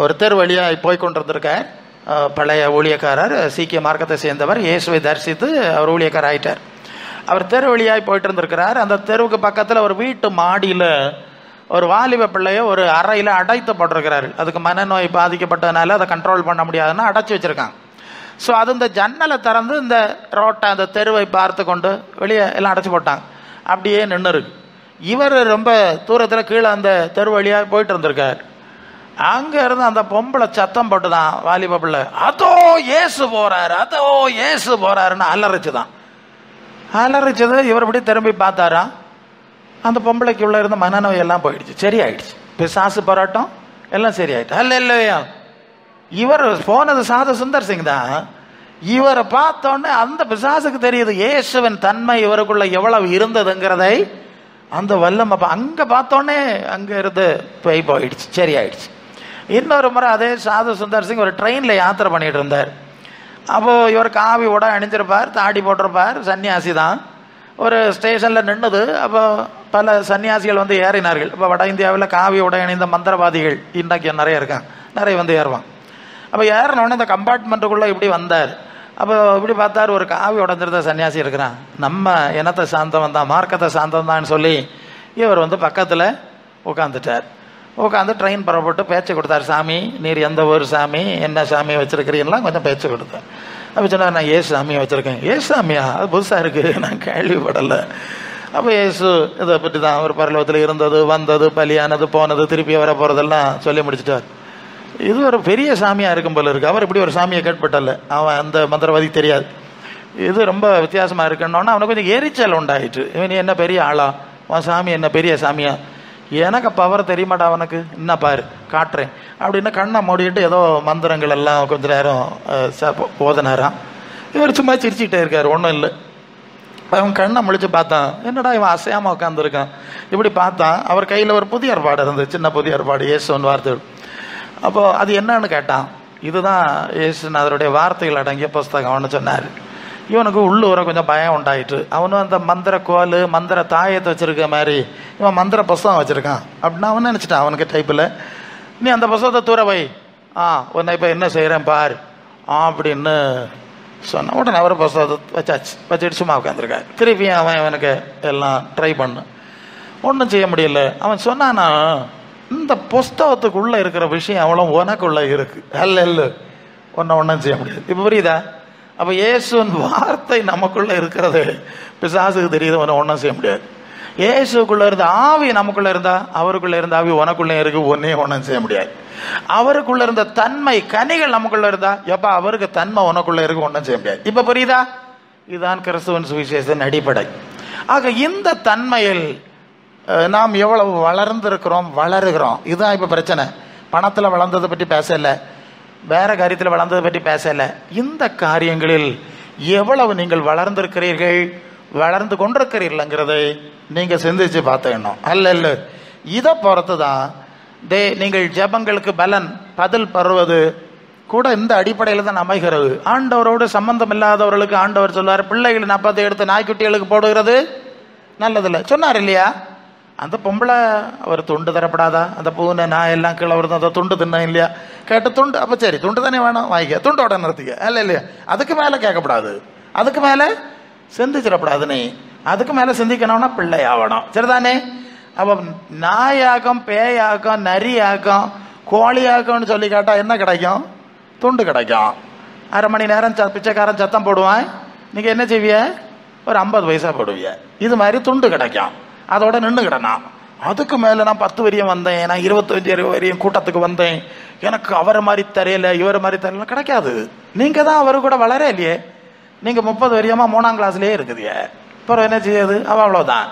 ஒரு தெரு வழியாக போய்கொண்டிருந்திருக்கார். பழைய ஊழியக்காரர், சீக்கிய மார்க்கத்தை சேர்ந்தவர், இயேசுவை தரிசித்து அவர் ஊழியக்காரர் ஆயிட்டார். அவர் தெரு வழியாக போயிட்டு இருந்திருக்கிறார். அந்த தெருவுக்கு பக்கத்தில் ஒரு வீட்டு மாடியில் ஒரு வாலிப பிள்ளைய ஒரு அறையில் அடைத்து போட்டிருக்கிறாரு. அதுக்கு மனநோய் பாதிக்கப்பட்டதுனால அதை கண்ட்ரோல் பண்ண முடியாதுன்னு அடைச்சி வச்சுருக்காங்க. ஸோ அது இந்த ஜன்னலை திறந்து இந்த ரோட்டை, அந்த தெருவை பார்த்து கொண்டு வெளியே எல்லாம் அடைச்சி போட்டாங்க. அப்படியே நின்று இருக்கு. இவர் ரொம்ப தூரத்தில் கீழே அந்த தெரு வழியாக போயிட்டு இருந்திருக்கார். அங்கே இருந்து அந்த பொம்பளை சத்தம் போட்டு தான் வாலிப பிள்ளை, அதோ ஏசு போகிறாரு, அதோ ஏசு போகிறாருன்னு அலறிச்சு தான். அலறிச்சது இவர் இப்படி திரும்பி பார்த்தாரா, அந்த பொம்பளைக்கு உள்ள இருந்த மனநோய் எல்லாம் போயிடுச்சு, சரியாயிடுச்சு. பிசாசு போராட்டம் எல்லாம் சரியாயிடுச்சு. இல்லையா? இவர் போனது சாது சுந்தர் சிங் தான். இவரை பார்த்தோன்னே அந்த பிசாசுக்கு தெரியுது இயேசுவின் தன்மை இவருக்குள்ள எவ்வளவு இருந்ததுங்கிறதை. அந்த வல்லம் அங்கே பார்த்தோன்னே அங்கே இருந்து போயிடுச்சு, சரியாயிடுச்சு. இன்னொரு முறை அதே சாது சுந்தர் சிங் ஒரு ட்ரெயினில் யாத்திரை பண்ணிட்டு இருந்தார். அப்போது இவர் காவி உடை அணிஞ்சிருப்பார், தாடி போட்டிருப்பார், சன்னியாசி தான். ஒரு ஸ்டேஷனில் நின்றுது. அப்போ பல சன்னியாசிகள் ஏறினார்கள். இப்போ வட இந்தியாவில் காவி உடை அணிந்த மந்திரவாதிகள் இன்றைக்கு நிறைய இருக்காங்க, நிறைய ஏறுவாங்க. அப்போ ஏறினோடனே இந்த கம்பார்ட்மெண்ட்டுக்குள்ளே இப்படி வந்தார். அப்போ இப்படி பார்த்தார், ஒரு காவி உடஞ்சிருந்த சன்னியாசி இருக்கிறான். நம்ம இனத்தை சார்ந்தவன் தான், மார்க்கத்தை சார்ந்தவன் தான் சொல்லி இவர் பக்கத்தில் உட்காந்துட்டார். உட்காந்து ட்ரெயின் புறப்பட்டு பேச்சு கொடுத்தார். சாமி, நீர் எந்த ஊர் சாமி, என்ன சாமியை வச்சுருக்கிறீங்கலாம் கொஞ்சம் பேச்சு கொடுத்தார். அப்போ சொன்னார், நான் ஏசு சாமியை வச்சுருக்கேன். ஏசு சாமியா? அது புதுசாக இருக்குது, நான் கேள்விப்படலை. அப்போ ஏசு இதை பற்றி தான், அவர் பரலோகத்தில் இருந்தது, வந்தது, பலியானது, போனது, திருப்பி வர போகிறதெல்லாம் சொல்லி முடிச்சுட்டார். இது ஒரு பெரிய சாமியாக இருக்கும் போல இருக்குது. அவர் இப்படி ஒரு சாமியை கேட்பட்டல, அவன் அந்த மந்திரவாதி தெரியாது. இது ரொம்ப வித்தியாசமாக இருக்குன்னொன்னா அவனுக்கு கொஞ்சம் எரிச்சல் உண்டாயிட்டு. இவன் என்ன பெரிய ஆளா, உன் சாமி என்ன பெரிய சாமியா, எனக்கு பவர் தெரியமாட்டா அவனுக்கு, என்ன பாரு காட்டுறேன் அப்படின்னு கண்ணை மூடிட்டு ஏதோ மந்திரங்கள் எல்லாம் கொஞ்ச நேரம் ஓதனாராம். இவர் சும்மா சிரிச்சுக்கிட்டே இருக்கார், ஒன்றும் இல்லை. அவன் கண்ணை முழிச்சு பார்த்தான், என்னடா இவன் அசையாமல் உட்காந்துருக்கான். இப்படி பார்த்தான், அவர் கையில் ஒரு புதிய ஏற்பாடு இருந்தது, சின்ன புதிய ஏற்பாடு, இயேசுவின் வார்த்தைகள். அப்போது அது என்னன்னு கேட்டான். இதுதான் இயேசுநாதருடைய வார்த்தைகள் அடங்கிய புஸ்தகம் அவனு சொன்னார். இவனுக்கு உள்ளூர கொஞ்சம் பயம் உண்டாயிட்டு. அவனும் அந்த மந்திர கோல், மந்திர தாயத்தை வச்சுருக்க மாதிரி இவன் மந்திர புஸ்தகம் வச்சுருக்கான் அப்படின்னு அவன் நினச்சிட்டான். அவனுக்கு டைப்பில், நீ அந்த புஸ்தகத்தை தூர வை, உன்னை இப்போ என்ன செய்கிறேன் பார் அப்படின்னு சொன்னான். உடனே அவரை புஸ்தகத்தை வச்சுட்டு சும்மா உட்காந்துருக்காரு. திருப்பி அவனுக்கு எல்லாம் ட்ரை பண்ணு, ஒன்றும் செய்ய முடியல. அவன் சொன்னானா, இந்த புஸ்தகத்துக்குள்ளே இருக்கிற விஷயம் அவ்வளோ உனக்குள்ளே இருக்குது, அல்ல ஒன்றும் செய்ய முடியாது. இப்போ புரியுதா? அப்போ இயேசுவின் வார்த்தை நமக்குள்ளே இருக்கிறது பிசாசுக்கு தெரியுது, ஒன்றும் செய்ய முடியாது. இயேசுக்குள்ளே இருந்த ஆவி நமக்குள்ளே இருந்தா, அவருக்குள்ளே இருந்த ஆவி உனக்குள்ளே இருக்கு, ஒன்றும் செய்ய முடியாது. அவருக்குள்ளே இருந்த தன்மை, கனிகள் நமக்குள்ளே இருந்தா, எப்போ அவருக்கு தன்மை உனக்குள்ளே இருக்கு, ஒன்றும் செய்ய முடியாது. இப்போ புரியுதா? இதுதான் கிறிஸ்துவின் சுவிசேஷத்தின் அடிப்படை. ஆக இந்த தன்மையில் நாம் எவ்வளவு வளர்ந்துருக்கிறோம், வளருகிறோம். இதுதான் இப்போ பிரச்சனை. பணத்தில் வளர்ந்ததை பற்றி பேசலை, வேற காரியத்தில் வளர்ந்ததை பற்றி பேசலை. இந்த காரியங்களில் எவ்வளவு நீங்கள் வளர்ந்திருக்கிறீர்கள், வளர்ந்து கொண்டிருக்கிறீர்கள்ங்கிறதை நீங்கள் சிந்திச்சு பார்த்துக்கணும். அல்ல, இதை பொறுத்து தான் நீங்கள் ஜெபங்களுக்கு பதில் பெறுவது கூட இந்த அடிப்படையில் தான் அமைகிறது. ஆண்டவரோடு சம்பந்தம் இல்லாதவர்களுக்கு ஆண்டவர் சொல்வார், பிள்ளைகளின் அப்பத்தை எடுத்து நாய்க்குட்டிகளுக்கு போடுகிறது நல்லதில்லை சொன்னார் இல்லையா? அந்த பொம்பளை ஒரு துண்டு தரப்படாதா? அந்த பூனை நான் எல்லாம் கீழே வருது, அதை துண்டு தின்ன இல்லையா கேட்ட துண்டு, அப்போ சரி துண்டு தானே வேணும் வாங்கிக்க, துண்டோட நிறுத்திக்க, இல்லை இல்லையா? அதுக்கு மேலே கேட்கப்படாது, அதுக்கு மேலே சிந்திச்சிடப்படாது. நீ அதுக்கு மேலே சிந்திக்கணும்னா பிள்ளை ஆகணும், சரிதானே? அப்போ நாயாக்கம், பேயாக்கம், நரியாக்கம், கோழியாக்கம்னு சொல்லி கேட்டால் என்ன கிடைக்கும்? துண்டு கிடைக்கும். 1/2 மணி நேரம் பிச்சைக்காரன் சத்தம் போடுவான், நீங்கள் என்ன செய்விய? ஒரு 50 பைசா போடுவிய. இது மாதிரி துண்டு கிடைக்கும், அதோட நின்று கிடனான். அதுக்கு மேலே நான் 10 வரையும் வந்தேன், நான் 25 வரையும் கூட்டத்துக்கு வந்தேன், எனக்கு அவரை மாதிரி தெரியல இவரை மாதிரி தெரியல கிடைக்காது. நீங்கள் தான் அவரு கூட வளர இல்லையே, நீங்கள் 30 வரையமா 3ஆம் கிளாஸ்லேயே இருக்குதுயே, அப்புறம் என்ன செய்யாது? அவ்வளோதான்.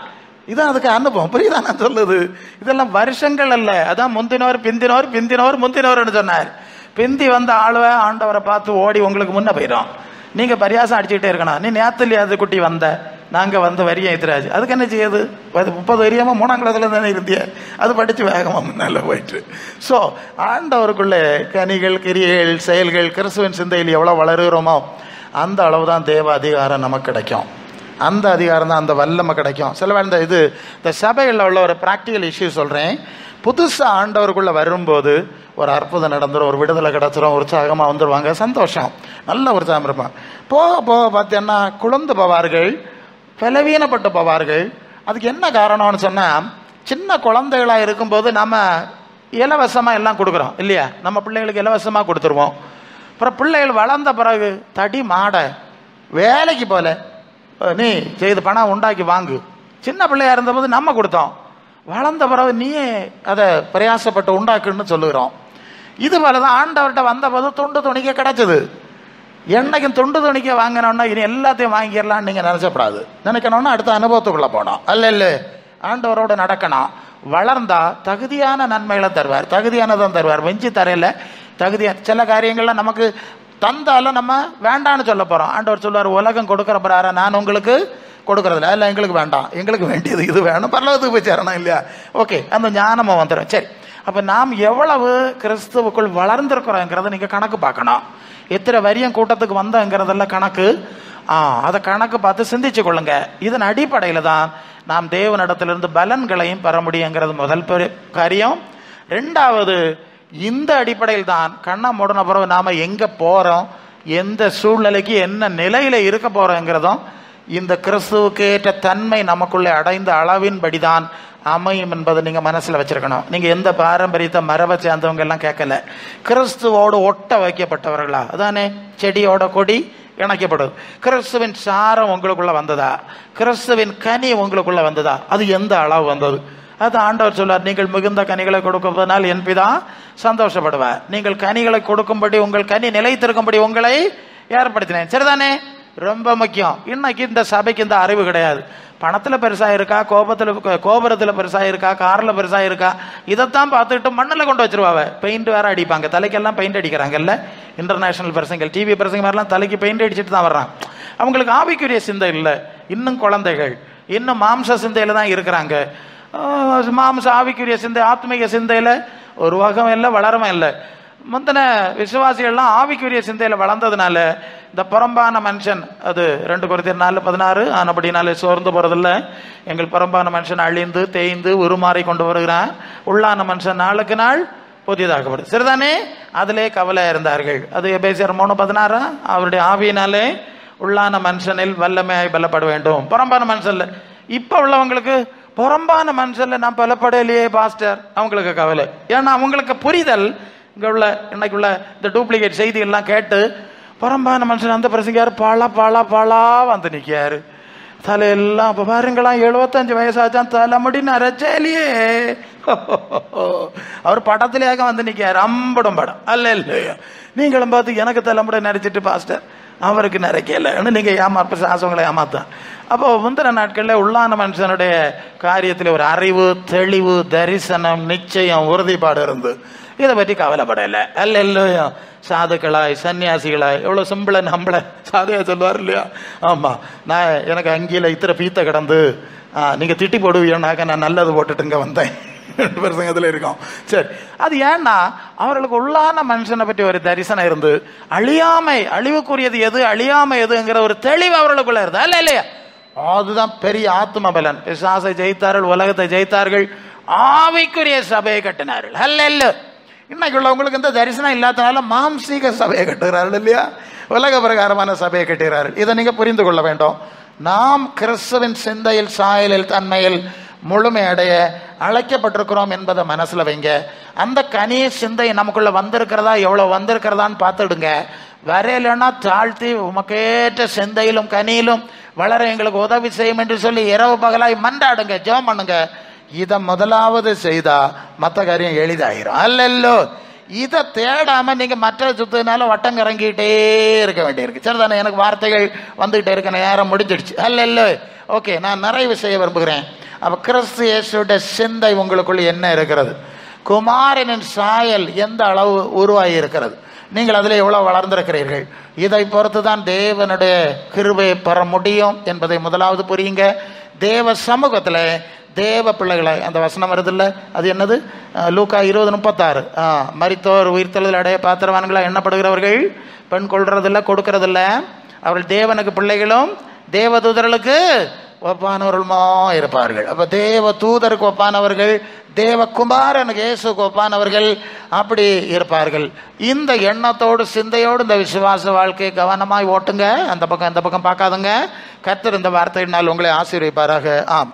இதான் அதுக்கு அனுபவம், புரியுதா நான் சொல்லுது? இதெல்லாம் வருஷங்கள் அல்ல. அதான் முந்தினவர் பிந்தினவர் பிந்தினவர் முந்தினவர்னு சொன்னார். பிந்தி வந்த ஆளுவை ஆண்டவரை பார்த்து ஓடி உங்களுக்கு முன்ன போயிடும். நீங்கள் பரியாசம் அடிச்சுக்கிட்டே இருக்கணும். நீ நேரத்துலையே அது குட்டி வந்த, நாங்கள் வந்து வரியம் எத்திராச்சு, அதுக்கு என்ன செய்யுது? 30 வரியாமல் 3ஆம் கிளாஸில் தானே இருந்திய, அது படித்து வேகமாக முன்னால் போயிட்டு. ஸோ ஆண்டவருக்குள்ளே கனிகள், கிரியைகள், செயல்கள் கிறிஸ்துவின் சிந்தையில் எவ்வளோ வளருகிறோமோ அந்த அளவு தான் தேவ அதிகாரம் நமக்கு கிடைக்கும். அந்த அதிகாரம் தான், அந்த வல்லமை கிடைக்கும். சில வேலை இந்த சபைகளில் உள்ள ஒரு ப்ராக்டிக்கல் இஷ்யூ சொல்கிறேன். புதுசாக ஆண்டவருக்குள்ளே வரும்போது ஒரு அற்புதம் நடந்துடும், ஒரு விடுதலை கிடச்சிரும், உற்சாகமாக வந்துடுவாங்க, சந்தோஷம், நல்ல உற்சாகம் இருப்பான். போக போக பார்த்தீங்கன்னா குழந்து போவார்கள், பலவீனப்பட்டு போவார்கள். அதுக்கு என்ன காரணம்னு சொன்னால், சின்ன குழந்தைகளாக இருக்கும்போது நம்ம இலவசமாக எல்லாம் கொடுக்குறோம் இல்லையா? நம்ம பிள்ளைகளுக்கு இலவசமாக கொடுத்துருவோம். அப்புறம் பிள்ளைகள் வளர்ந்த பிறகு தடி மாடை வேலைக்கு போல நீ செய்து பணம் உண்டாக்கி வாங்கு. சின்ன பிள்ளையாக இருந்தபோது நம்ம கொடுத்தோம், வளர்ந்த பிறகு நீயே அதை பிரயாசப்பட்டு உண்டாக்குன்னு சொல்லுகிறோம். இது போல தான் ஆண்டவர்கிட்ட வந்தபோது துண்டு துணிக்க கிடச்சிது. என்னைக்கும் துண்டு துணிக்க வாங்கினோன்னா இனி எல்லாத்தையும் வாங்கிடலான்னு நீங்கள் நினச்சப்படாது. நினைக்கணும்னா அடுத்த அனுபவத்துக்குள்ளே போனோம், அல்ல ஆண்டவரோடு நடக்கணும். வளர்ந்தா தகுதியான நன்மைகளை தருவார், தகுதியானதான் தருவார், வெஞ்சி தரையில் தகுதியான. சில காரியங்கள்லாம் நமக்கு தந்தாலும் நம்ம வேண்டான்னு சொல்ல போகிறோம். ஆண்டவர் சொல்லுவார், உலகம் கொடுக்குற பிறார நான் உங்களுக்கு கொடுக்குறதில்ல, இல்லை எங்களுக்கு வேண்டாம், எங்களுக்கு வேண்டியது இது வேணும், பரலோகத்துக்கு போய் சேரணும் இல்லையா? ஓகே, அந்த ஞானமாக வந்துடும். சரி, அப்போ நாம் எவ்வளவு கிறிஸ்துவுக்குள் வளர்ந்துருக்குறோங்கிறத நீங்கள் கணக்கு பார்க்கணும். எத்தனை வரியம் கூட்டத்துக்கு வந்தோங்கிறதெல்லாம் கணக்கு, அதை கணக்கு பார்த்து சிந்திச்சு கொள்ளுங்க. இதன் அடிப்படையில் தான் நாம் தேவனிடத்திலிருந்து பலன்களையும் பெற முடியுங்கிறது முதல் காரியம். 2வது, இந்த அடிப்படையில் தான் கண்ணை மூடின பிறகு நாம் எங்கே போகிறோம், எந்த சூழ்நிலைக்கு என்ன நிலையில் இருக்க போகிறோங்கிறதும் இந்த கிறிஸ்துவுக்கு ஏற்ற தன்மை நமக்குள்ளே அடைந்த அளவின்படி தான் அமையும் என்பதை நீங்கள் மனசில் வச்சுருக்கணும். நீங்கள் எந்த பாரம்பரியத்தை மரபை சேர்ந்தவங்க எல்லாம் கேட்கல, கிறிஸ்துவோடு ஒட்ட வைக்கப்பட்டவர்களா? அதானே, செடியோட கொடி இணைக்கப்படுது. கிறிஸ்துவின் சாரம் உங்களுக்குள்ளே வந்ததா? கிறிஸ்துவின் கனி உங்களுக்குள்ளே வந்ததா? அது எந்த அளவு வந்தது? அது ஆண்டவர் சொல்வார், நீங்கள் மிகுந்த கனிகளை கொடுப்பதனால் என் பிதா சந்தோஷப்படுவார். நீங்கள் கனிகளை கொடுக்கும்படி, உங்கள் கனி நிலைத்திருக்கும்படி உங்களை ஏற்படுத்தினேன். சரிதானே? ரொம்ப முக்கியம். இன்னைக்கு இந்த சபைக்கு இந்த அறிவு கிடையாது. பணத்தில் பெருசாக இருக்கா, கோபுரத்தில் பெருசாக இருக்கா, காரில் பெருசாக இருக்கா, இதைத்தான் பார்த்துக்கிட்டு மண்ணில் கொண்டு வச்சிருவாங்க. பெயிண்ட் வேற அடிப்பாங்க, தலைக்கெல்லாம் பெயிண்ட் அடிக்கிறாங்கல்ல. இன்டர்நேஷனல் பிரசங்கள், டிவி பிரசங்க மாதிரிலாம் தலைக்கு பெயிண்ட் அடிச்சுட்டு தான் வர்றாங்க. அவங்களுக்கு ஆவிக்குரிய சிந்தை இல்லை, இன்னும் குழந்தைகள், இன்னும் மாம்ச சிந்தையில் தான் இருக்கிறாங்க. மாம்ச ஆவிக்குரிய சிந்தை, ஆத்மீக சிந்தையில் ஒரு வகம் இல்லை, வளரவும் இல்லை. முந்தின விசுவாசிகள்லாம் ஆவிக்குரிய சிந்தையில் வளர்ந்ததுனால இந்த புறம்பான மனுஷன், அது 2 Corinthians 4:16, ஆனபடினாலே சோர்ந்து போகிறதில்ல, எங்கள் புறம்பான மனுஷன் அழிந்து தேய்ந்து உருமாறி கொண்டு வருகிறான், உள்ளான மனுஷன் நாளுக்கு நாள் புதியதாகப்படுது. சரிதானே? அதிலே கவலையாக இருந்தார்கள். அது எபேசியர் 3:16, அவருடைய ஆவியினாலே உள்ளான மனுஷனில் வல்லமையாய் பலப்பட வேண்டும். புறம்பான மனுஷன்ல இப்போ உள்ளவங்களுக்கு புறம்பான மனுஷன்ல நான் பலப்படலையே பாஸ்டர், அவங்களுக்கு கவலை. ஏன்னா அவங்களுக்கு புரிதல் இங்கே உள்ள இன்னைக்குள்ள இந்த டூப்ளிகேட் செய்திகள்லாம் கேட்டு, புறம்பான மனுஷன் அந்த பிரசங்கார் பாலா வந்து நிற்காரு, தலையெல்லாம் இப்போ பாருங்களாம் 75 வயசாச்சான், தலைமுடி நரைச்சேலியே, அவர் படத்திலேயாக வந்து நிற்காரு, அம்படும் படம் அல்ல இல்லையா? நீங்களும் பார்த்து எனக்கு தலைமுடி நரைச்சிட்டு பாஸ்டர் அவருக்கு நிறைக்கலன்னு நீங்கள் ஆசவங்களை ஏமாத்தான். அப்போ முந்தின நாட்களில் உள்ளான மனுஷனுடைய காரியத்தில் ஒரு அறிவு, தெளிவு, தரிசனம், நிச்சயம், உறுதிப்பாடு இருந்து இதை பற்றி கவலைப்படலை. அல்ல இல்லையா? சாதுக்களாய் சன்னியாசிகளாய் எவ்வளோ சிம்பிளை நம்மளை சாதையாக சொல்லுவார் இல்லையா? ஆமாம், நான் எனக்கு அங்கேயில் இத்தனை பீத்த கிடந்து நீங்கள் திட்டி போடுவீங்கன்னாக்க நான் நல்லது போட்டுட்டுங்க வந்தேன், 2 பிரசங்கத்தில் இருக்கோம். சரி, அது ஏன்னா அவர்களுக்கு உள்ளான மனுஷனை பற்றி ஒரு தரிசனம் இருந்து, அழியாமை, அழிவுக்குரியது எது, அழியாமை எதுங்கிற ஒரு தெளிவு அவர்களுக்குள்ள இருந்தது. அல்ல இல்லையா? அதுதான் பெரிய ஆத்ம பலன். பிசாசை ஜெயித்தார்கள், உலகத்தை ஜெயித்தார்கள், ஆவிக்குரிய சபையை கட்டினார்கள். அல்ல இன்னைக்கு உள்ளவங்களுக்கு இந்த தரிசனம் இல்லாதனால மாம்சீக சபையை கட்டுகிறார்கள் இல்லையா, உலக பிரகாரமான சபையை கட்டுகிறார்கள். இதை நீங்க புரிந்து கொள்ள வேண்டும். நாம் கிறிஸ்துவின் சிந்தையில், சாயலில், தன்மையில் முழுமை அடைய அழைக்கப்பட்டிருக்கிறோம் என்பதை மனசுல வைங்க. அந்த கனி சிந்தை நமக்குள்ள வந்திருக்கிறதா, எவ்வளவு வந்திருக்கிறதான்னு பார்த்துடுங்க. வரையிலன்னா தாழ்த்தி உமக்கேற்ற சிந்தையிலும் கனியிலும் வளர எங்களுக்கு உதவி செய்யும் என்று சொல்லி இரவு பகலாய் மன்றாடுங்க, ஜெபம் பண்ணுங்க. இதை முதலாவது செய்தா மற்ற காரியம் எளிதாயிரும். அல்லல்லோ, இதை தேடாம நீங்க மற்ற சுத்தினால வட்டம் இறங்கிட்டே இருக்க வேண்டியிருக்கு. சரிதானே? எனக்கு வார்த்தைகள் வந்துகிட்டே இருக்க, நேரம் முடிஞ்சிடுச்சு. அல்ல ஓகே, நான் நிறைவு செய்ய விரும்புகிறேன். அப்ப கிறிஸ்து இயேசுடைய சிந்தை உங்களுக்குள்ள என்ன இருக்கிறது, குமாரனின் சாயல் எந்த அளவு உருவாகி இருக்கிறது, நீங்கள் அதில் எவ்வளவு வளர்ந்திருக்கிறீர்கள், இதை பொறுத்து தான் தேவனுடைய கிருபையை பெற முடியும் என்பதை முதலாவது புரியுங்க. தேவ சமூகத்தில் தேவ பிள்ளைகளை, அந்த வசனம் வருது இல்லை, அது என்னது, லூக்கா 20:36, மரித்தோர் உயிர்த்தெழுதல் அடைய பாத்திரவான்களா எண்ணப்படுகிறவர்கள் பெண் கொள்றதில்லை, கொடுக்கறதில்ல, அவர்கள் தேவனுக்கு பிள்ளைகளும் தேவ தூதர்களுக்கு ஒப்பானவர்களுமா இருப்பார்கள். அப்ப தேவ தூதருக்கு ஒப்பானவர்கள், தேவகுமாரனுக்கு இயேசுக்கு ஒப்பானவர்கள் அப்படி இருப்பார்கள். இந்த எண்ணத்தோடு, சிந்தையோடு இந்த விசுவாச வாழ்க்கையை கவனமாய் ஓட்டுங்க. அந்த பக்கம் இந்த பக்கம் பார்க்காதுங்க. கர்த்தர் இந்த வார்த்தையினால் உங்களை ஆசீர்வதிப்பாராக. ஆம்.